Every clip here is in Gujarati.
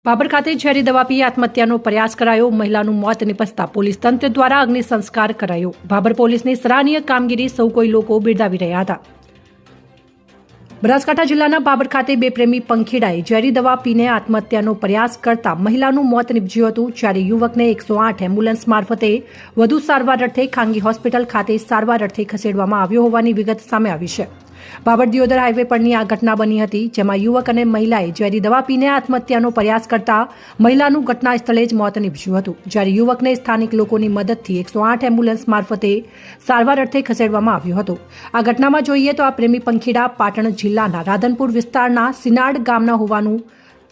બાબર ખાતે ઝેરી દવા પી આત્મહત્યાનો પ્રયાસ કરાયો. મહિલાનું મોત નિપજતા પોલીસ તંત્ર દ્વારા અગ્નિ સંસ્કાર કરાયો. બાબર પોલીસની સરાહનીય કામગીરી સૌ કોઈ લોકો બિરદાવી રહ્યા હતા. બનાસકાંઠા જિલ્લાના બાબર ખાતે બે પ્રેમી પંખીડાએ ઝેરી દવા પીને આત્મહત્યાનો પ્રયાસ કરતા મહિલાનું મોત નિપજ્યું હતું. જ્યારે યુવકને 108 એમ્બ્યુલન્સ મારફતે વધુ સારવાર અર્થે ખાનગી હોસ્પિટલ ખાતે સારવાર અર્થે ખસેડવામાં આવ્યો હોવાની વિગત સામે આવી છે. બાબર દિયોદર હાઈવે પરની આ ઘટના બની હતી, જેમાં યુવક અને મહિલાએ ઝેરી દવા પીને આત્મહત્યાનો પ્રયાસ કરતા મહિલાનું ઘટના સ્થળે જ મોત નીપજ્યું હતું. જ્યારે યુવકને સ્થાનિક લોકોની મદદથી 108 એમ્બ્યુલન્સ મારફતે સારવાર અર્થે ખસેડવામાં આવ્યો હતો. આ ઘટનામાં જોઈએ તો આ પ્રેમી પંખીડા પાટણ જિલ્લાના રાધનપુર વિસ્તારના સિનાડ ગામના હોવાનું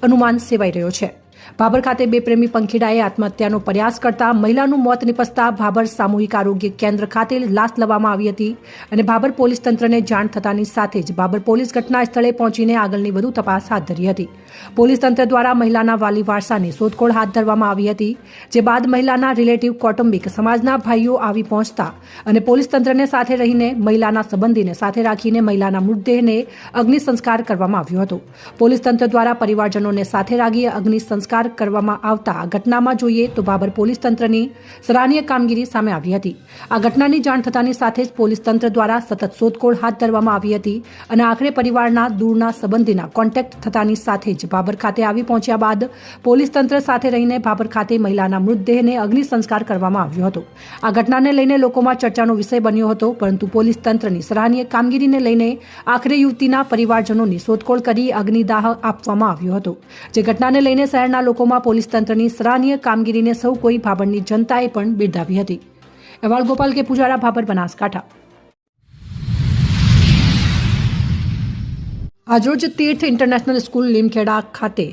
અનુમાન સેવાઈ રહ્યો છે. બાબર ખાતે બે પ્રેમી પંખીડાએ આત્મહત્યાનો પ્રયાસ કરતા મહિલાનું મોત નિપજતા બાબર સામૂહિક આરોગ્ય કેન્દ્ર ખાતે લાશ લાવવામાં આવી હતી અને બાબર પોલીસ તંત્રને જાણ થતાની સાથે જ બાબર પોલીસ ઘટના સ્થળે પહોંચીને આગળની વધુ તપાસ હાથ ધરી હતી. પોલીસ તંત્ર દ્વારા મહિલાના વાલી વારસાની શોધખોળ હાથ ધરવામાં આવી હતી, જે બાદ મહિલાના રિલેટિવ કૌટુંબિક સમાજના ભાઈઓ આવી પહોંચતા અને પોલીસ તંત્રને સાથે રહીને મહિલાના સંબંધીને સાથે રાખીને મહિલાના મૃતદેહને અગ્નિ સંસ્કાર કરવામાં આવ્યો હતો. પોલીસ તંત્ર દ્વારા પરિવારજનોને સાથે રાખી અગ્નિ સંસ્કાર કરવામાં આવતા આ ઘટનામાં જોઈએ તો બાબર પોલીસ તંત્રની સરાહનીય કામગીરી સામે આવી હતી. આ ઘટનાની જાણ થતાની સાથે જ પોલીસ તંત્ર દ્વારા સતત શોધખોળ હાથ ધરવામાં આવી હતી અને આખરે પરિવારના દૂરના સંબંધીના કોન્ટેક્ટ થતાની સાથે જ બાબર ખાતે આવી પહોંચ્યા બાદ પોલીસ તંત્ર સાથે રહીને બાબર ખાતે મહિલાના મૃતદેહને અગ્નિ સંસ્કાર કરવામાં આવ્યો હતો. આ ઘટનાને લઈને લોકોમાં ચર્ચાનો વિષય બન્યો હતો, પરંતુ પોલીસ તંત્રની સરાહનીય કામગીરીને લઈને આખરે યુવતીના પરિવારજનોની શોધખોળ કરી અગ્નિદાહ આપવામાં આવ્યો હતો. જે ઘટનાને લઈને શહેરના લોકોમાં પોલીસ તંત્રની સરાહનીય કામગીરીને સૌ કોઈ બાબરની જનતાએ પણ બિરદાવી હતી. અહેવાલ ગોપાલ કે પૂજારા, બાબર, બનાસકાંઠા. આજરોજ તીર્થ ઇન્ટરનેશનલ સ્કૂલ લીમખેડા ખાતે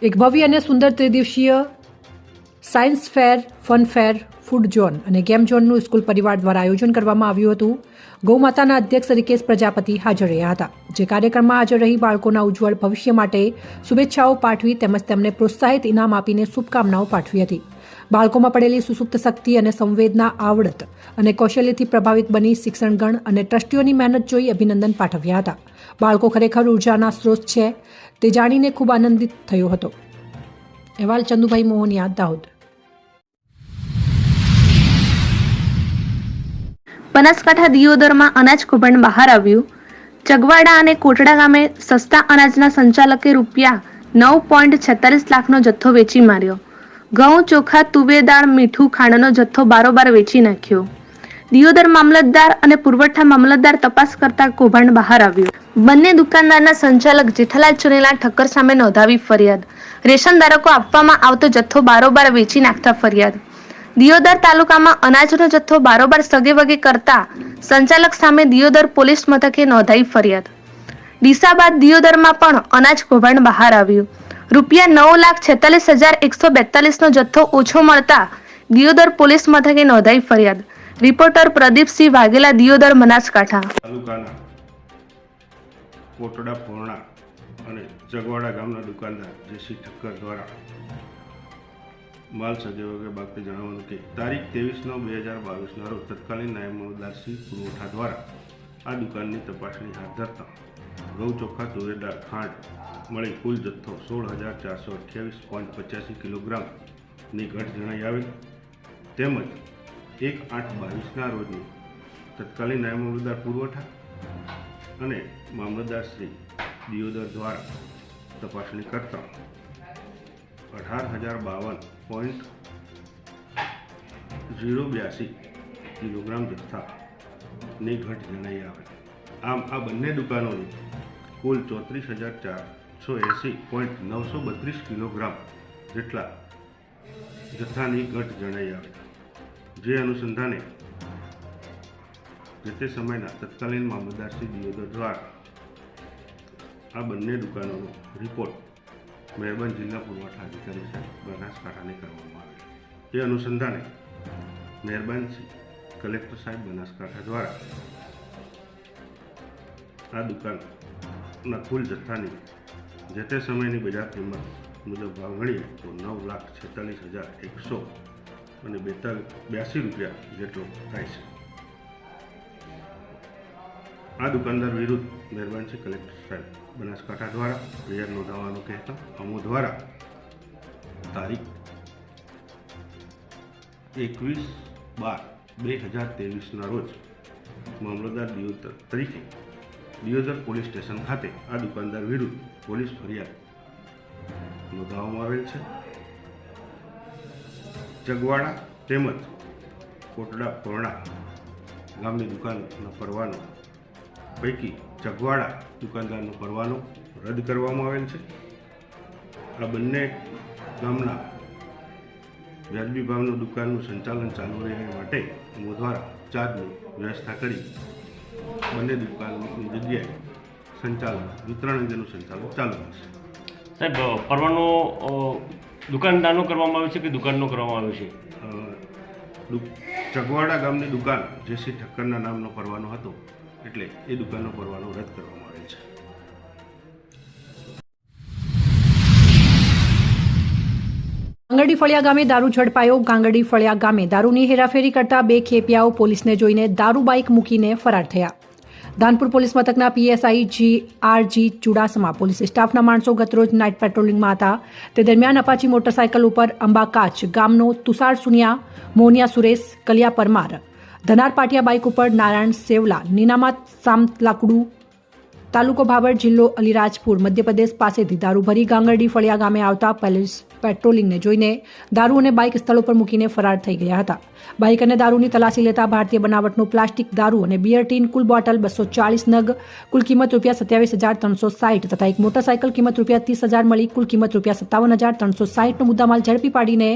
એક ભવ્ય અને સુંદર ત્રિદિવસીય science fair, fun fair, food zone અને ગેમ ઝોનનું સ્કૂલ પરિવાર દ્વારા આયોજન કરવામાં આવ્યું હતું. ગૌમાતાના અધ્યક્ષ તરીકે પ્રજાપતિ હાજર રહ્યા હતા. જે કાર્યક્રમમાં હાજર રહી બાળકોના ઉજ્જવળ ભવિષ્ય માટે શુભેચ્છાઓ પાઠવી તેમજ તેમને પ્રોત્સાહિત ઇનામ આપીને શુભકામનાઓ પાઠવી હતી. બાળકોમાં પડેલી સુસુપ્ત શક્તિ અને સંવેદના, આવડત અને કૌશલ્યથી પ્રભાવિત બની શિક્ષણગણ અને ટ્રસ્ટીઓની મહેનત જોઈ અભિનંદન પાઠવ્યા હતા. બાળકો ખરેખર ઉર્જાના સ્ત્રોત છે તે જાણીને ખૂબ આનંદિત થયો હતો. અહેવાલ ચંદુભાઈ મોહનિયા, દાહોદ. બનાસકાંઠા દિયોદરમાં અનાજ કૌભાંડ બહાર આવ્યું. ચગવાડા અને કોટડા ગામે સસ્તા અનાજના સંચાલકે ₹9.46 લાખનો જથ્થો વેચી માર્યો. ઘઉં, ચોખા, તુવેર દાળ, મીઠું, ખાંડનો જથ્થો બારોબાર વેચી નાખ્યો. દિયોદર મામલતદાર અને પુરવઠા મામલતદાર તપાસ કરતા કૌભાંડ બહાર આવ્યું. બંને દુકાનદારના સંચાલક જેઠાલાલ ચુનેલા ઠક્કર સામે નોંધાવી ફરિયાદ. રેશન ધારકો આપવામાં આવતો જથ્થો બારોબાર વેચી નાખતા ફરિયાદ. દિયોદર તાલુકામાં અનાજનો જથ્થો બારોબાર સગે વગે કરતા સંચાલક સામે દિયોદર પોલીસ મથકે નોંધાઈ ફરિયાદ. ડીસા બાદ દિયોદરમાં પણ અનાજ કૌભાંડ બહાર આવ્યું. ₹9,46,142નો જથ્થો ઓછો મળતા દિયોદર પોલીસ મથકે નોંધાઈ ફરિયાદ. રિપોર્ટર પ્રદીપસિંહ વાઘેલા, દિયોદર, બનાસકાંઠા. તાલુકાના કોટડા, પોરણા અને ચગવાડા ગામના દુકાનદાર જેસી ઠક્કર દ્વારા માલ સગે વગે બાબતે જણાવવાનું કે તારીખ 23/9/2022ના રોજ તત્કાલીન નાયબ મામલતદાર શ્રી પુરવઠા દ્વારા આ દુકાનની તપાસણી હાથ ધરતા ઘઉં, ચોખા, તુવેર દાળ, ખાંડ મળી કુલ જથ્થો 16,428.85 કિલોગ્રામની ઘટ જણાઈ આવેલ. તેમજ 1/8/22ના રોજની તત્કાલીન નાયબ મામલતદાર પુરવઠા અને મામલતદાર શ્રી દિયોદર દ્વારા તપાસણી કરતા 18,052.082 કિલોગ્રામ જથ્થાની ઘટ જણાઈ આવે. આમ આ બંને દુકાનોની કુલ 34,480.932 કિલોગ્રામ જેટલા જથ્થાની ઘટ જણાઈ આવે. જે અનુસંધાને જે તે સમયના તત્કાલીન મામલતદાર શ્રી દિયોદર દ્વારા આ બંને દુકાનોનો રિપોર્ટ મહેરબાન જિલ્લા પુરવઠા અધિકારી સાહેબ બનાસકાંઠાને કરવામાં આવેલ. એ અનુસંધાને મહેરબાન કલેક્ટર સાહેબ બનાસકાંઠા દ્વારા આ દુકાનના કુલ જથ્થાની જે તે સમયની બજાર કિંમત મુજબ ભાવ ગણીએ તો ₹9,46,182 જેટલો થાય છે. આ દુકાનદાર વિરુદ્ધ મહેરબાન કલેક્ટર સાહેબ બનાસકાંઠા દ્વારા ફરિયાદ નોંધાવવાનું કહેતા અમો દ્વારા તારીખ 21/12/2023 રોજ મામલતદાર દિયોદર તરીકે દિયોદર પોલીસ સ્ટેશન ખાતે આ દુકાનદાર વિરુદ્ધ પોલીસ ફરિયાદ નોંધાવવામાં આવેલ છે. ચગવાડા તેમજ કોટડા પોરણા ગામની દુકાનનો પરવાનો પૈકી ચગવાડા દુકાનદારનો પરવાનો રદ કરવામાં આવેલ છે. આ બંને ગામના વ્યાજબી ભાવનો દુકાનનું સંચાલન ચાલુ રહે માટે અમો દ્વારા ચાર્જની વ્યવસ્થા કરી બંને દુકાનની જગ્યાએ સંચાલન વિતરણ અંગેનું સંચાલન ચાલુ રહેશે. સાહેબ, પરવાનો દુકાનદારનો કરવામાં આવ્યો છે કે દુકાનનો કરવામાં આવ્યો છે? ચગવાડા ગામની દુકાન જેસી ઠક્કરના નામનો પરવાનો હતો એટલે એ દુકાનનો પરવાનો રદ કરવામાં આવેલ છે. ગાંગડી ફળિયા ગામે દારૂ ઝડપાયો. ગાંગડી ફળિયા ગામે દારૂની હેરાફેરી કરતા 2 ખેપિયાઓ પોલીસને જોઈને દારૂ બાઇક મૂકીને ફરાર થયા. ધાનપુર પોલીસ મથકના પીએસઆઈ GRG ચુડાસમા પોલીસ સ્ટાફના માણસો ગતરોજ નાઇટ પેટ્રોલિંગમાં હતા. તે દરમિયાન અપાચી મોટરસાયકલ ઉપર અંબાકાચ ગામનો તુષાર સુનિયા, મોનિયા સુરેશ, કલિયા પરમાર, ધનાર પાટિયા બાઇક ઉપર નારાયણ સેવલા, નીનામત સામલાકડુ, તાલુકો ભાભર, જિલ્લો અલીરાજપુર, મધ્યપ્રદેશ પાસેથી દારૂ ભરી ગાંગરડી ફળિયા ગામે આવતા પોલીસ પેટ્રોલિંગને જોઈને દારૂ અને બાઇક સ્થળો પર મૂકીને ફરાર થઈ ગયા હતા. બાઇક અને દારૂની તલાશી લેતા ભારતીય બનાવટનું પ્લાસ્ટિક દારૂ અને બિયર ટીન કુલ બોટલ 240 નગ કુલ કિંમત ₹27,360 તથા એક મોટરસાયકલ કિંમત ₹30,000 મળી કુલ કિંમત ₹57,360નો મુદ્દામાલ ઝડપી પાડીને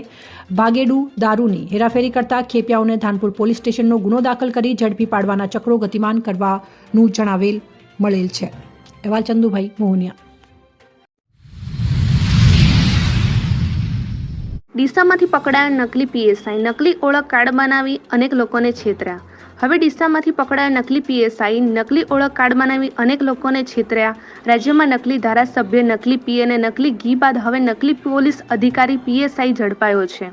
ભાગેડુ દારૂની હેરાફેરી કરતા ખેપિયાઓને ધાનપુર પોલીસ સ્ટેશનનો ગુનો દાખલ કરી ઝડપી પાડવાના ચક્રો ગતિમાન કરવાનું જણાવેલ મળેલ છે. અહેવાલ ચંદુભાઈ મોહનિયા. ડીસામાંથી પકડાયેલ નકલી પીએસઆઈ નકલી ઓળખ કાર્ડ બનાવી અનેક લોકોને છેતર્યા. હવે ડીસામાંથી પકડાયેલ નકલી પીએસઆઈ નકલી ઓળખ કાર્ડ બનાવી અનેક લોકોને છેતર્યા. રાજ્યમાં નકલી ધારાસભ્ય, નકલી પી અને નકલી ઘી બાદ હવે નકલી પોલીસ અધિકારી પીએસઆઈ ઝડપાયો છે.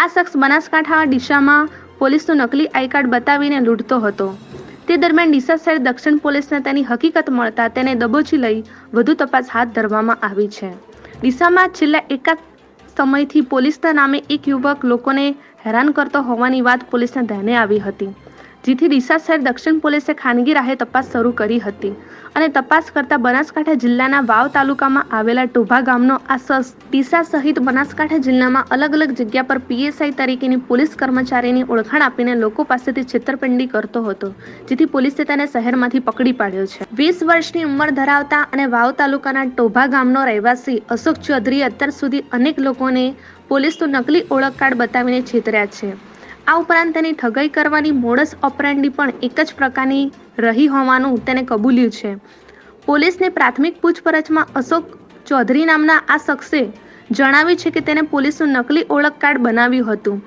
આ શખ્સ બનાસકાંઠા ડીસામાં પોલીસનું નકલી આઈ કાર્ડ બતાવીને લૂંટતો હતો. તે દરમિયાન ડીસા શહેર દક્ષિણ પોલીસને તેની હકીકત મળતા તેને દબોચી લઈ વધુ તપાસ હાથ ધરવામાં આવી છે. ડીસામાં છેલ્લા એકાદ સમયથી પોલીસના નામે એક યુવક લોકોને હેરાન કરતો હોવાની વાત પોલીસને ધ્યાને આવી હતી, જેથી ડીસા શહેર દક્ષિણ પોલીસે ખાનગી રાહે તપાસ શરૂ કરી હતી અને તપાસ કરતા બનાસકાંઠા જિલ્લાના વાવ તાલુકામાં આવેલા ટોભા ગામનો આ શખ્સ ડીસા સહિત બનાસકાંઠા જિલ્લામાં અલગ અલગ જગ્યા પર પીએસઆઈ તરીકેની પોલીસ કર્મચારીની ઓળખાણ આપીને લોકો પાસેથી છેતરપિંડી કરતો હતો, જેથી પોલીસે તેને શહેરમાંથી પકડી પાડ્યો છે. 20 વર્ષની ઉંમર ધરાવતા અને વાવ તાલુકાના ટોભા ગામનો રહેવાસી અશોક ચૌધરીએ અત્યાર સુધી અનેક લોકોને પોલીસનું નકલી ઓળખ કાર્ડ બતાવીને છેતર્યા છે. આ ઉપરાંત તેની ઠગાઈ કરવાની મોડસ ઓપરેન્ડી પણ એક જ પ્રકારની રહી હોવાનું તેને કબૂલ્યું છે. પોલીસની પ્રાથમિક પૂછપરછમાં અશોક ચૌધરી નામના આ શખ્સે જણાવ્યું છે કે તેને પોલીસનું નકલી ઓળખ કાર્ડ બનાવ્યું હતું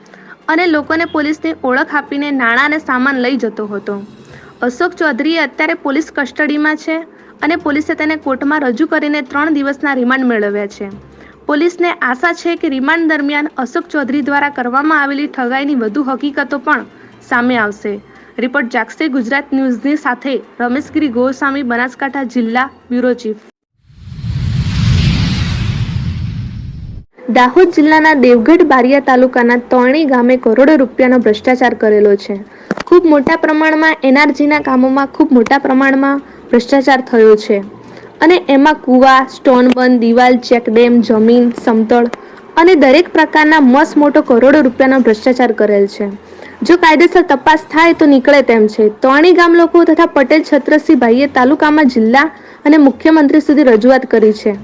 અને લોકોને પોલીસની ઓળખ આપીને નાણાં અને સામાન લઈ જતો હતો. અશોક ચૌધરીએ અત્યારે પોલીસ કસ્ટડીમાં છે અને પોલીસે તેને કોર્ટમાં રજૂ કરીને 3 દિવસના રિમાન્ડ મેળવ્યા છે. પોલીસને આશા છે કે રિમાન્ડ દરમિયાન અશોક ચૌધરી દ્વારા કરવામાં આવેલી ઠગાઈની વધુ હકીકતો પણ સામે આવશે. રિપોર્ટ જાગશે ગુજરાત ન્યૂઝની સાથે રમેશગીરી ગોસ્વામી, બનાસકાંઠા જિલ્લા બ્યુરો ચીફ. દાહોદ જિલ્લાના દેવગઢ બારિયા તાલુકાના તોરણી ગામે કરોડો રૂપિયાનો ભ્રષ્ટાચાર કરેલો છે. ખૂબ મોટા પ્રમાણમાં એનઆરજીના કામોમાં ખૂબ મોટા પ્રમાણમાં ભ્રષ્ટાચાર થયો છે અને એમાં કૂવા, સ્ટોનબંધ, દિવાલ, ચેકડેમ, જમીન, સમતળ અને દરેક પ્રકારના મસ્ત મોટો કરોડો રૂપિયાનો ભ્રષ્ટાચાર કરેલ છે. જો કાયદેસર તપાસ થાય તો નીકળે તેમ છે. તોરણી ગામ લોકો તથા પટેલ છત્રસિંહભાઈએ તાલુકામાં જિલ્લા અને મુખ્યમંત્રી સુધી રજૂઆત કરી છે.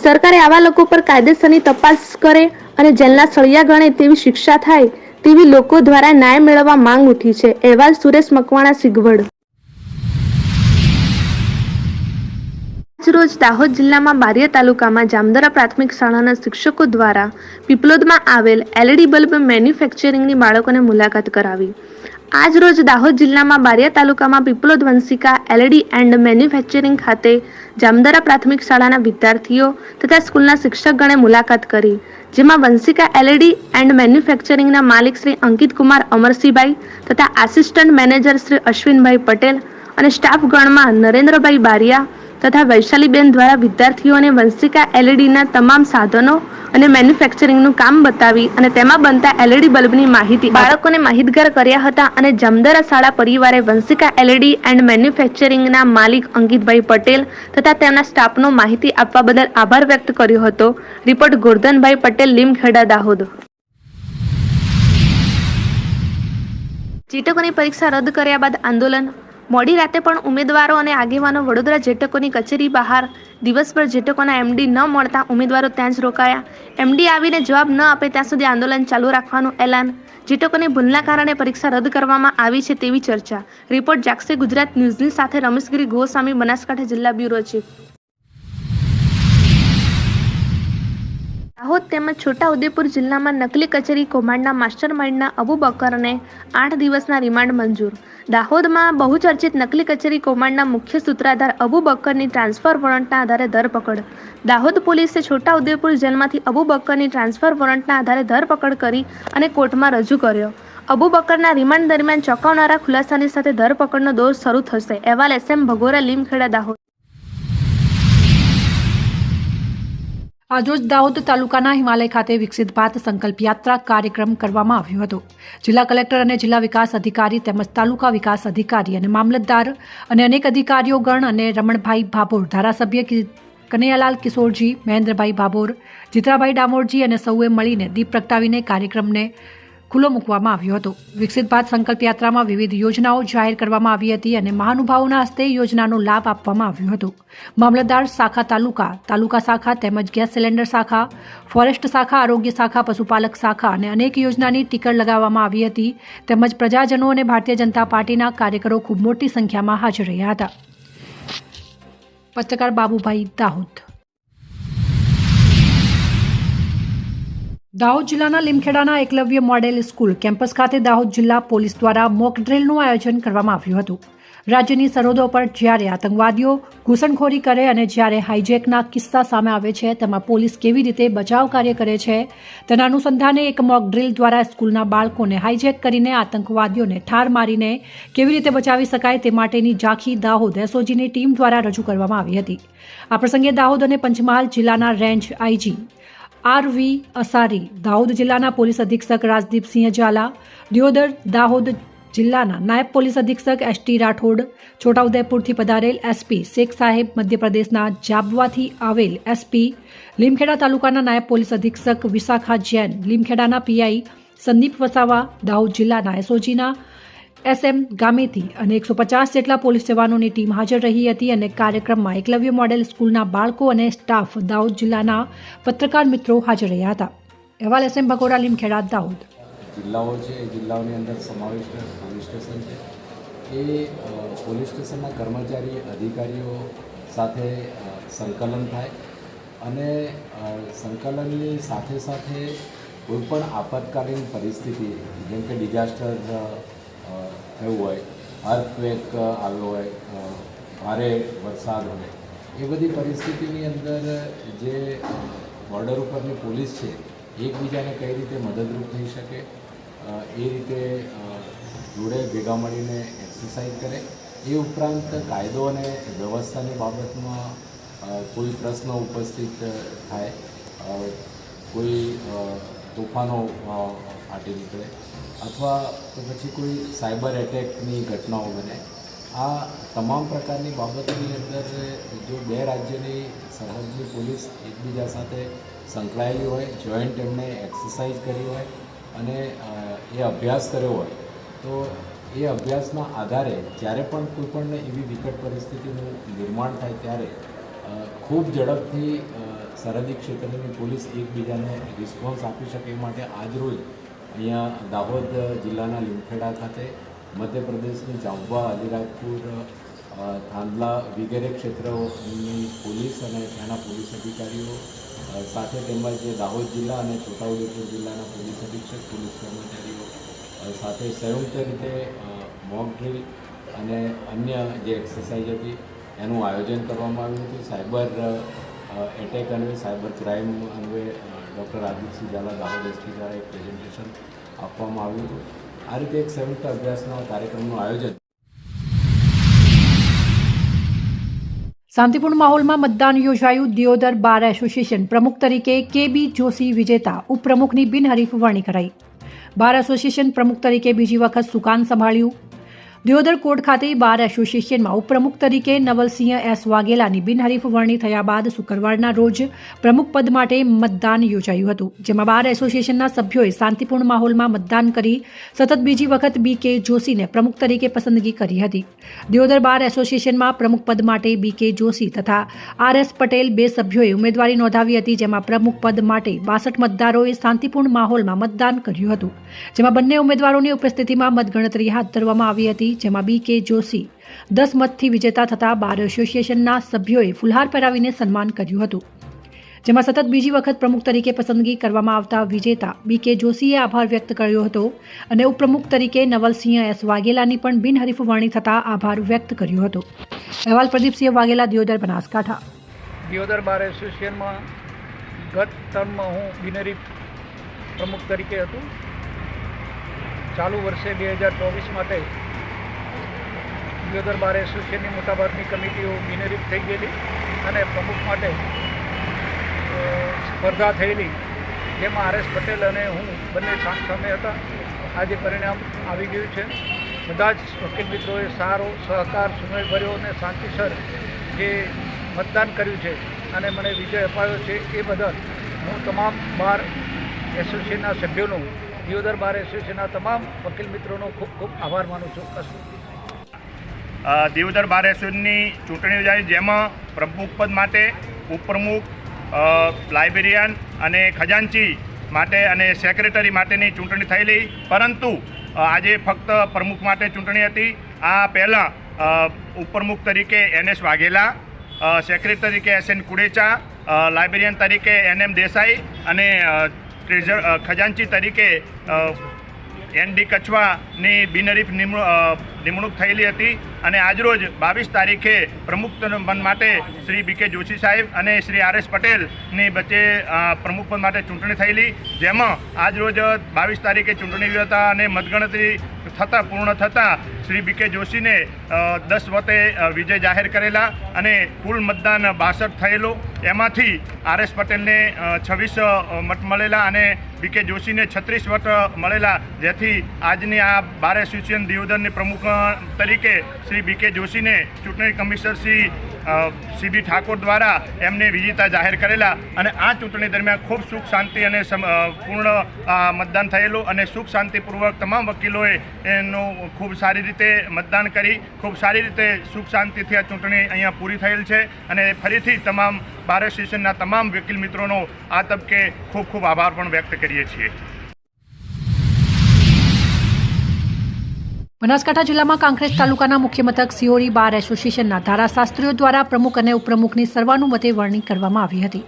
સરકારે આવા લોકો પર કાયદેસરની તપાસ કરે અને જેલના સળિયા ગણે તેવી શિક્ષા થાય તેવી લોકો દ્વારા ન્યાય મેળવવા માંગ ઉઠી છે. અહેવાલ સુરેશ મકવાણા, સિગવડ. રોજ દાહોદ જિલ્લામાં બારિયા તાલુકામાં જામદરા પ્રાથમિક શાળાના શિક્ષકો દ્વારા પીપલોદમાં આવેલ એલઈડી બલ્બ મેન્યુફેક્ચરિંગની બાળકોને મુલાકાત કરાવી. આજ રોજ દાહોદ જિલ્લામાં બારિયા તાલુકામાં Piplod Vanshika LED and manufacturing ખાતે જામદરા પ્રાથમિક શાળાના વિદ્યાર્થીઓ તથા સ્કૂલના શિક્ષકગણે મુલાકાત કરી, જેમાં વંશિકા એલઈડી એન્ડ મેન્યુફેક્ચરિંગના માલિક શ્રી અંકિત કુમાર અમરસિંહભાઈ તથા આસિસ્ટન્ટ મેનેજર શ્રી અશ્વિનભાઈ પટેલ અને સ્ટાફ ગણમાં નરેન્દ્રભાઈ બારિયા, તથા વૈશાલીબેન દ્વારા વિદ્યાર્થીઓને વંશિકા એલઈડીના તમામ સાધનો અને મેન્યુફેક્ચરિંગનું કામ બતાવી અને તેમાં બનતા LED બલ્બની માહિતી બાળકોને માહિતગાર કર્યા હતા અને જામદરા શાળા પરિવારે વંશિકા LED એન્ડ મેન્યુફેક્ચરિંગના માલિક અંકિતભાઈ પટેલ તથા તેમના સ્ટાફનો માહિતી આપવા બદલ આભાર વ્યક્ત કર્યો હતો. રિપોર્ટ ગોરધનભાઈ પટેલ, લીમખેડા, દાહોદ. જેટકોની પરીક્ષા રદ કર્યા બાદ આંદોલન. મોડી રાતે પણ ઉમેદવારો અને આગેવાનો વડોદરા જેટકોની કચેરી બહાર દિવસભર જેટકોના MD ન મળતા ઉમેદવારો ત્યાં જ રોકાયા. MD આવીને જવાબ ન આપે ત્યાં સુધી આંદોલન ચાલુ રાખવાનું એલાન. જેટકોની ભૂલના કારણે પરીક્ષા રદ કરવામાં આવી છે તેવી ચર્ચા. રિપોર્ટ જાગશે ગુજરાત ન્યૂઝની સાથે રમેશગીરી ગોસ્વામી, બનાસકાંઠા જિલ્લા બ્યુરો ચીફ. દાહોદ તેમજ છોટાઉદેપુર જિલ્લામાં નકલી કચેરી કૌભાંડના માસ્ટર માઇન્ડના અબુ બકરને 8 દિવસના રિમાન્ડ મંજૂર. દાહોદમાં બહુચર્ચિત નકલી કચેરી કૌભાંડના મુખ્ય સૂત્રધાર અબુ બકરની ટ્રાન્સફર વોરંટના આધારે ધરપકડ. દાહોદ પોલીસે છોટાઉદેપુર જેલમાંથી અબુ બકરની ટ્રાન્સફર વોરંટના આધારે ધરપકડ કરી અને કોર્ટમાં રજૂ કર્યો. અબુ બકરના રિમાન્ડ દરમિયાન ચોંકાવનારા ખુલાસાની સાથે ધરપકડનો દોર શરૂ થશે. અહેવાલ SM ભગોરા, લીમખેડા, દાહોદ. આજરોજ દાહોદ તાલુકાના હિમાલય ખાતે વિકસિત ભારત સંકલ્પ યાત્રા કાર્યક્રમ કરવામાં આવ્યો હતો. જિલ્લા કલેક્ટર અને જિલ્લા વિકાસ અધિકારી તેમજ તાલુકા વિકાસ અધિકારી અને મામલતદાર અને અનેક અધિકારીઓગણ અને રમણભાઈ ભાભોર, ધારાસભ્ય કનૈયાલાલ કિશોરજી, મહેન્દ્રભાઈ ભાભોર, જીતરાભાઈ ડામોરજી અને સૌએ મળીને દીપ પ્રગટાવીને કાર્યક્રમને ખુલ્લો મૂકવામાં આવ્યો હતો. વિકસિત ભારત સંકલ્પ યાત્રામાં વિવિધ યોજનાઓ જાહેર કરવામાં આવી હતી અને મહાનુભાવોના હસ્તે યોજનાનો લાભ આપવામાં આવ્યો હતો. મામલતદાર શાખા તાલુકા શાખા તેમજ ગેસ સિલિન્ડર શાખા, ફોરેસ્ટ શાખા, આરોગ્ય શાખા, પશુપાલક શાખા અને અનેક યોજનાની ટીકર લગાવવામાં આવી હતી. તેમજ પ્રજાજનો અને ભારતીય જનતા પાર્ટીના કાર્યકરો ખૂબ મોટી સંખ્યામાં હાજર રહ્યા હતા. પત્રકાર બાબુભાઈ, દાહોદ. દાહોદ જિલ્લાના લીમખેડાના એકલવ્ય મોડેલ સ્કૂલ કેમ્પસ ખાતે દાહોદ જિલ્લા પોલીસ દ્વારા મોક ડ્રીલનું આયોજન કરવામાં આવ્યું હતું. રાજ્યની સરહદો પર જ્યારે આતંકવાદીઓ ઘૂસણખોરી કરે અને જ્યારે હાઈજેકના કિસ્સા સામે આવે છે તેમાં પોલીસ કેવી રીતે બચાવ કાર્ય કરે છે તેના અનુસંધાને એક મોક ડ્રીલ દ્વારા સ્કૂલના બાળકોને હાઈજેક કરીને આતંકવાદીઓને ઠાર મારીને કેવી રીતે બચાવી શકાય તે માટેની ઝાંખી દાહોદ SOGની ટીમ દ્વારા રજૂ કરવામાં આવી હતી. આ પ્રસંગે દાહોદ અને પંચમહાલ જિલ્લાના range IG RV Asari, Dahod જિલ્લાના પોલીસ અધિક્ષક રાજદીપસિંહ ઝાલા, દિયોદર દાહોદ જિલ્લાના નાયબ પોલીસ અધિક્ષક ST રાઠોડ, છોટાઉદેપુરથી પધારેલ SP શેખ સાહેબ, મધ્યપ્રદેશના જાબવાથી આવેલ SP, લીમખેડા તાલુકાના નાયબ પોલીસ અધિક્ષક વિશાખા જૈન, લીમખેડાના PI સંદીપ વસાવા, દાહોદ જિલ્લાના SOGના SM ગામેથી અને 150 જેટલા પોલીસ જવાનોની ટીમ હાજર રહી હતી અને કાર્યક્રમમાં એકલવ્ય મોડેલ સ્કૂલના બાળકો અને સ્ટાફ, દાહોદ જિલ્લાના પત્રકાર મિત્રો હાજર રહ્યા હતા. અહેવાલ SM ભગોરા, લીમખેડા, દાહોદ. જિલ્લાઓ છે એ જિલ્લાઓની અંદર સમાવિષ્ટ પોલીસ સ્ટેશન છે. એ પોલીસ સ્ટેશનના કર્મચારી અધિકારીઓ સાથે સંકલન થાય અને સંકલનની સાથે સાથે કોઈપણ આપતકાલીન પરિસ્થિતિ જેમ કે ડિઝાસ્ટર થયું હોય, અર્થક્વેક આવ્યો હોય, ભારે વરસાદ હોય, એ બધી પરિસ્થિતિની અંદર જે બોર્ડર ઉપરની પોલીસ છે એકબીજાને કઈ રીતે મદદરૂપ થઈ શકે એ રીતે જોડે ભેગા મળીને એક્સરસાઇઝ કરે. એ ઉપરાંત કાયદો અને વ્યવસ્થાની બાબતમાં કોઈ પ્રશ્ન ઉપસ્થિત થાય, કોઈ તોફાનો ફાટી નીકળે અથવા તો પછી કોઈ સાયબર એટેકની ઘટનાઓ બને, આ તમામ પ્રકારની બાબતોની અંદર જો બે રાજ્યની સરહદની પોલીસ એકબીજા સાથે સંકળાયેલી હોય, જોઈન્ટ એમણે એક્સરસાઇઝ કરી હોય અને એ અભ્યાસ કર્યો હોય તો એ અભ્યાસના આધારે જ્યારે પણ કોઈપણ એવી વિકટ પરિસ્થિતિનું નિર્માણ થાય ત્યારે ખૂબ ઝડપથી સરહદી ક્ષેત્રની પોલીસ એકબીજાને રિસ્પોન્સ આપી શકે એ માટે આજરોજ અહીંયા દાહોદ જિલ્લાના લીમખેડા ખાતે મધ્યપ્રદેશની જાંબુઆ, અલીરાજપુર, થાંદલા વગેરે ક્ષેત્રોની પોલીસ અને ત્યાંના પોલીસ અધિકારીઓ સાથે તેમજ દાહોદ જિલ્લા અને છોટાઉદેપુર જિલ્લાના પોલીસ અધિક્ષક, પોલીસ કર્મચારીઓ સાથે સંયુક્ત રીતે મોક ડ્રીલ અને અન્ય જે એક્સરસાઇઝ હતી એનું આયોજન કરવામાં આવ્યું હતું. સાયબર એટેક અન્વયે, સાયબર ક્રાઇમ અન્વયે ડૉક્ટર રાજદીપસિંહ ઝાલા, દાહોદ SP દ્વારા એક પ્રેઝન્ટેશન આપવામાં આવ્યું હતું. આ રીતે એક સંયુક્ત અભ્યાસના કાર્યક્રમનું આયોજન શાંતિપૂર્ણ માહોલમાં મતદાન યોજાયું. દિયોદર બાર એસોસિએશન પ્રમુખ તરીકે કે.બી. જોશી વિજેતા, ઉપપ્રમુખની બિનહરીફ વરણી કરાઈ. બાર એસોસિએશન પ્રમુખ તરીકે બીજી વખત સુકાન સંભાળ્યું. દિયોદર કોર્ટ ખાતે બાર એસોસિએશનમાં ઉપપ્રમુખ તરીકે નવલસિંહ એસ વાઘેલાની બિનહરીફ વરણી થયા બાદ શુક્રવારના રોજ પ્રમુખ પદ માટે મતદાન યોજાયું હતું, જેમાં બાર એસોસિએશનના સભ્યોએ શાંતિપૂર્ણ માહોલમાં મતદાન કરી સતત બીજી વખત બી.કે. જોશીને પ્રમુખ તરીકે પસંદગી કરી હતી. દિયોદર બાર એસોસિએશનમાં પ્રમુખ પદ માટે બી.કે. જોશી તથા આર.એસ. પટેલ બે સભ્યોએ ઉમેદવારી નોંધાવી હતી, જેમાં પ્રમુખ પદ માટે 62 મતદારોએ શાંતિપૂર્ણ માહોલમાં મતદાન કર્યું હતું, જેમાં બંને ઉમેદવારોની ઉપસ્થિતિમાં મતગણતરી હાથ ધરવામાં આવી હતી, જેમાં બી.કે. જોશી 10 મતથી વિજેતા થતા બાર એસોસિએશનના સભ્યોએ ફુલહાર પહેરાવીને સન્માન કર્યું હતું, જેમાં સતત બીજી વખત પ્રમુખ તરીકે પસંદગી કરવામાં આવતા વિજેતા બી.કે. જોશીએ આભાર વ્યક્ત કર્યો હતો અને ઉપપ્રમુખ તરીકે નવલસિંહ એસ વાઘેલાની પણ બિનહરીફ વરણી થતા આભાર વ્યક્ત કર્યો હતો. અહેવાલ પ્રદીપસિંહ વાઘેલા, દિયોદર, બનાસકાંઠા. દિયોદર બાર એસોસિએશનમાં ગત ટર્મમાં હું બિનહરીફ પ્રમુખ તરીકે હતું. ચાલુ વર્ષે 2024 માટે દિયોદર બાર એસોસિએશનની મોટાભાગની કમિટીઓ બિનહરીફ થઈ ગયેલી અને પ્રમુખ માટે સ્પર્ધા થયેલી, જેમાં આર.એસ. પટેલ અને હું બંને સામસામે હતા. આજે પરિણામ આવી ગયું છે. બધા જ વકીલ મિત્રોએ સારો સહકાર, સુમેળભર્યો અને શાંતિસર જે મતદાન કર્યું છે અને મને વિજય અપાયો છે, એ બદલ હું તમામ બાર એસોસિએશનના સભ્યોનો, દિયોદર બાર એસોસિએશનના તમામ વકીલ મિત્રોનો ખૂબ ખૂબ આભાર માનું છું. દિયોદર બાર એસોસિએશનની ચૂંટણી યોજાઈ, જેમાં પ્રમુખ પદ માટે, ઉપપ્રમુખ, લાઇબ્રેરિયન અને ખજાનચી માટે અને સેક્રેટરી માટેની ચૂંટણી થયેલી, પરંતુ આજે ફક્ત પ્રમુખ માટે ચૂંટણી હતી. આ પહેલાં ઉપપ્રમુખ તરીકે એન.એસ. વાઘેલા, સેક્રેટરી તરીકે એસ.એન. કુડેચા, લાઇબ્રેરિયન તરીકે એન.એમ. દેસાઈ અને ખજાનચી તરીકે એન.ડી. કછવાની બિનહરીફ નિમણૂક થયેલી હતી. અને આજરોજ 22 તારીખે પ્રમુખ પદ માટે શ્રી બી.કે. જોશી સાહેબ અને શ્રી આર.એસ. પટેલની વચ્ચે પ્રમુખ પદ માટે ચૂંટણી થયેલી, જેમાં આજરોજ 22 તારીખે ચૂંટણી હતા અને મતગણતરી પૂર્ણ થતાં શ્રી બી.કે. જોશીને 10 વતે વિજય જાહેર કરેલા અને કુલ મતદાન 62 થયેલું. એમાંથી આર.એસ. પટેલને 26 મત મળેલા અને બી.કે. જોશીને 36 વટ મળેલા, જેથી આજની આ બાર એસોસિએશન દિયોદરની પ્રમુખ તરીકે શ્રી બી.કે. જોશીને ચૂંટણી કમિશનર શ્રી સી.બી. ઠાકોર દ્વારા એમને વિજેતા જાહેર કરેલા. અને આ ચૂંટણી દરમિયાન ખૂબ સુખ શાંતિ અને પૂર્ણ મતદાન થયેલું અને સુખ શાંતિપૂર્વક તમામ વકીલોએ એનું ખૂબ સારી રીતે મતદાન કરી ખૂબ સારી રીતે સુખ શાંતિથી આ ચૂંટણી અહીંયા પૂરી થયેલ છે. અને ફરીથી તમામ બાર એસોસિએશનના તમામ વકીલ મિત્રોનો આ તબકે ખૂબ ખૂબ આભાર પણ વ્યક્ત કરીએ છીએ. બનાસકાંઠા જિલ્લામાં કાંકરેજ તાલુકાના મુખ્ય મથક સિહોરી બાર એસોસિએશનના ધારાશાસ્ત્રીઓ દ્વારા પ્રમુખ અને ઉપપ્રમુખની સર્વાનુમતે વરણી કરવામાં આવી હતી.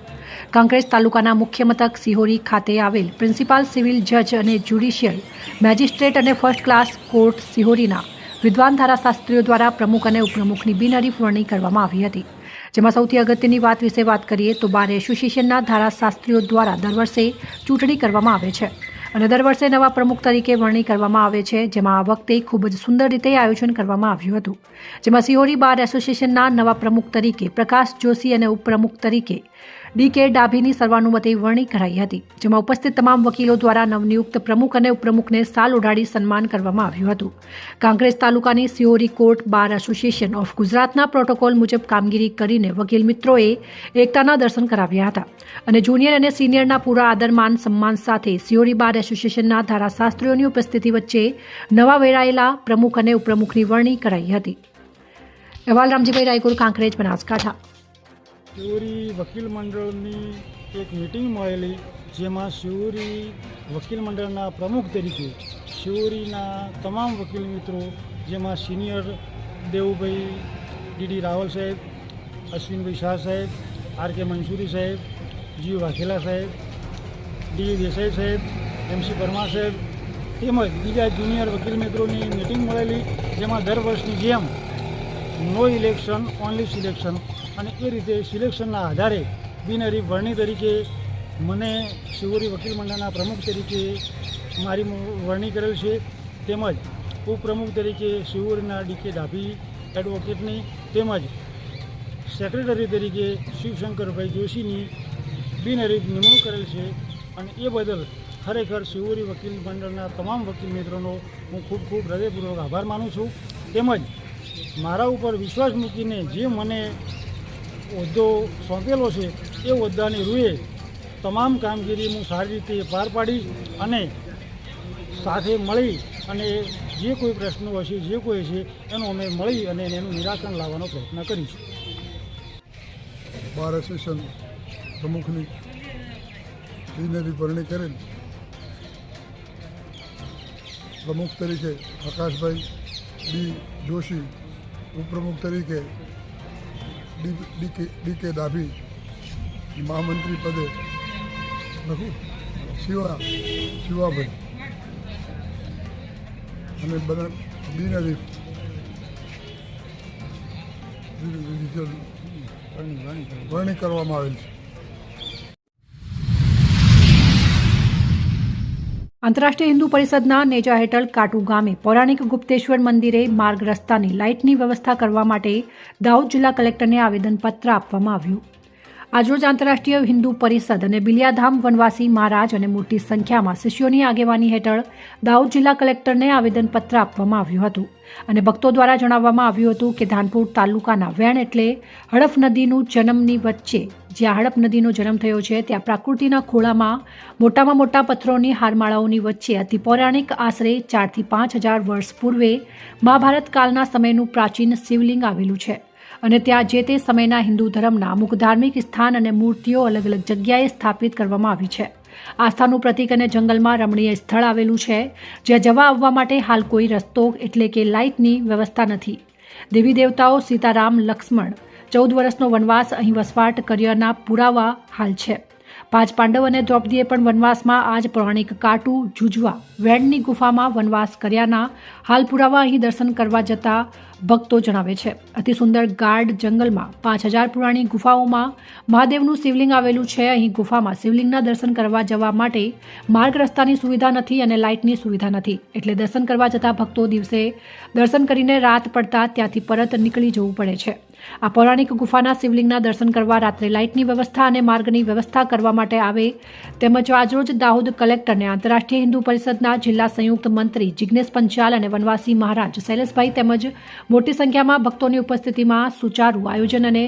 કાંકરેજ તાલુકાના મુખ્ય મથક સિહોરી ખાતે આવેલ પ્રિન્સિપાલ સિવિલ જજ અને જ્યુડિશિયલ મેજિસ્ટ્રેટ અને ફર્સ્ટ ક્લાસ કોર્ટ સિહોરીના વિદ્વાન ધારાશાસ્ત્રીઓ દ્વારા પ્રમુખ અને ઉપપ્રમુખની બિનહરીફ વરણી કરવામાં આવી હતી, જેમાં સૌથી અગત્યની વાત વિશે વાત કરીએ તો બાર એસોસિએશનના ધારાશાસ્ત્રીઓ દ્વારા દર વર્ષે ચૂંટણી કરવામાં આવે છે અને દર વર્ષે નવા પ્રમુખ તરીકે વરણી કરવામાં આવે છે, જેમાં આ વખતે ખૂબ જ સુંદર રીતે આયોજન કરવામાં આવ્યું હતું, જેમાં સિહોરી બાર એસોસિએશનના નવા પ્રમુખ તરીકે પ્રકાશ જોશી અને ઉપપ્રમુખ તરીકે ડી.કે. ડાભીની સર્વાનુમતે વરણી કરાઈ હતી, જેમાં ઉપસ્થિત તમામ વકીલો દ્વારા નવનિયુક્ત પ્રમુખ અને ઉપપ્રમુખને શાલ ઓઢાડી સન્માન કરવામાં આવ્યું હતું. કાંકરેજ તાલુકાની Sihori court bar association of ગુજરાતના પ્રોટોકોલ મુજબ કામગીરી કરીને વકીલ મિત્રોએ એકતાના દર્શન કરાવ્યા હતા અને જુનિયર અને સિનિયરના પૂરા આદરમાન સન્માન સાથે સિહોરી બાર એસોસિએશનના ધારાશાસ્ત્રીઓની ઉપસ્થિતિ વચ્ચે નવા વેરાયેલા પ્રમુખ અને ઉપપ્રમુખની વરણી કરાઈ હતી. અહેવાલ રામજીભાઈ રાયગુર, કાંકરેજ, બનાસકાંઠા. સિહોરી વકીલ મંડળની એક મિટિંગ મળેલી, જેમાં સિહોરી વકીલ મંડળના પ્રમુખ તરીકે સિહોરીના તમામ વકીલ મિત્રો, જેમાં સિનિયર દેવુભાઈ ડી.ડી. રાવલ સાહેબ, અશ્વિનભાઈ શાહ સાહેબ, આર.કે. મંસૂરી સાહેબ, જી. વાઘેલા સાહેબ, ડી. દેસાઈ સાહેબ, એમ.સી. પરમાર સાહેબ તેમજ બીજા જુનિયર વકીલ મિત્રોની મિટિંગ મળેલી, જેમાં દર વર્ષની જેમ નો ઇલેક્શન ઓનલી સિલેક્શન અને એ રીતે સિલેક્શનના આધારે બિનહરીફ વરણી તરીકે મને સિહોરી વકીલ મંડળના પ્રમુખ તરીકે મારી વરણી કરેલ છે. તેમજ ઉપપ્રમુખ તરીકે સિહોરીના ડી.કે. ડાભી એડવોકેટની તેમજ સેક્રેટરી તરીકે શિવશંકરભાઈ જોશીની બિનહરીફ નિમણૂક કરેલ છે અને એ બદલ ખરેખર શિવોરી વકીલ મંડળના તમામ વકીલ મિત્રોનો હું ખૂબ ખૂબ હૃદયપૂર્વક આભાર માનું છું. તેમજ મારા ઉપર વિશ્વાસ મૂકીને જે મને હોદ્દો સોંપેલો છે એ હોદ્દાની રૂએ તમામ કામગીરી હું સારી રીતે પાર પાડીશ અને સાથે મળી અને જે કોઈ પ્રશ્નો હશે જે કોઈ છે એનું અમે મળી અને એનું નિરાકરણ લાવવાનો પ્રયત્ન કરીશું. બાર એસોસિએશન પ્રમુખની બિનહરીફ વરણી કરેલ પ્રમુખ તરીકે આકાશભાઈ ડી જોશી, ઉપપ્રમુખ તરીકે ડી.કે. ડાભી, મહામંત્રી પદે શિવાભાઈ અને બિનહરીફ વરણી કરવામાં આવેલ છે. આંતરરાષ્ટ્રીય હિન્દુ પરિષદના નેજા હેઠળ કાટુ ગામે પૌરાણિક ગુપ્તેશ્વર મંદિરે માર્ગ રસ્તાની લાઇટની વ્યવસ્થા કરવા માટે દાહોદ જિલ્લા કલેક્ટરને આવેદનપત્ર આપવામાં આવ્યું. આજરોજ આંતરરાષ્ટ્રીય હિન્દુ પરિષદ અને બિલિયાધામ વનવાસી મહારાજ અને મોટી સંખ્યામાં શિષ્યોની આગેવાની હેઠળ દાહોદ જિલ્લા કલેક્ટરને આવેદનપત્ર આપવામાં આવ્યું હતું અને ભક્તો દ્વારા જણાવવામાં આવ્યું હતું કે ધાનપુર તાલુકાના વેણ એટલે હડફ નદીનું જન્મની વચ્ચે જ્યાં હડપ નદીનો જન્મ થયો છે ત્યાં પ્રકૃતિના ખોળામાં મોટામાં મોટા પથ્થરોની હારમાળાઓની વચ્ચે અતિ પૌરાણિક આશરે 4,000 થી 5,000 વર્ષ પૂર્વે મહાભારત કાળના સમયનું પ્રાચીન શિવલિંગ આવેલું છે અને ત્યાં જે તે સમયના હિન્દુ ધર્મના અમુક ધાર્મિક સ્થાન અને મૂર્તિઓ અલગ અલગ જગ્યાએ સ્થાપિત કરવામાં આવી છે. આસ્થાનું પ્રતીક અને જંગલમાં રમણીય સ્થળ આવેલું છે જ્યાં જવા આવવા માટે હાલ કોઈ રસ્તો એટલે કે લાઇટની વ્યવસ્થા નથી. દેવી દેવતાઓ સીતારામ લક્ષ્મણ 14 વર્ષનો વનવાસ અહીં વસવાટ કર્યાના પુરાવા હાલ છે. 5 પાંડવ અને દ્રૌપદીએ પણ વનવાસમાં આ જ પૌરાણિક કાટુ જુજવા વેણની ગુફામાં વનવાસ કર્યાના હાલ પુરાવા અહીં દર્શન કરવા જતા ભક્તો જણાવે છે. અતિ સુંદર ગાઢ જંગલમાં 5,000 પુરાણી ગુફાઓમાં મહાદેવનું શિવલિંગ આવેલું છે. અહીં ગુફામાં શિવલિંગના દર્શન કરવા જવા માટે માર્ગ રસ્તાની સુવિધા નથી અને લાઇટની સુવિધા નથી એટલે દર્શન કરવા જતા ભક્તો દિવસે દર્શન કરીને રાત પડતા ત્યાંથી પરત નીકળી જવું પડે છે. આ પૌરાણિક ગુફાના શિવલિંગના દર્શન કરવા રાત્રે લાઇટની વ્યવસ્થા અને માર્ગની વ્યવસ્થા કરવા માટે આવે તેમજ આજરોજ દાહોદ કલેક્ટરને આંતરરાષ્ટ્રીય હિન્દુ પરિષદના જિલ્લા સંયુક્ત મંત્રી જિગ્નેશ પંચાલ અને વનવાસી મહારાજ શૈલેષભાઈ તેમજ મોટી સંખ્યામાં ભક્તોની ઉપસ્થિતિમાં સુચારું આયોજન અને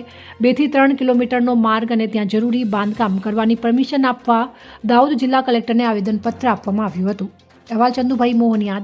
2 થી 3 કિલોમીટરનો માર્ગ અને ત્યાં જરૂરી બાંધકામ કરવાની પરમિશન આપવા દાહોદ જિલ્લા કલેક્ટરને આવેદનપત્ર આપવામાં આવ્યું હતું. અહેવાલ ચંદુભાઈ મોહનિયા.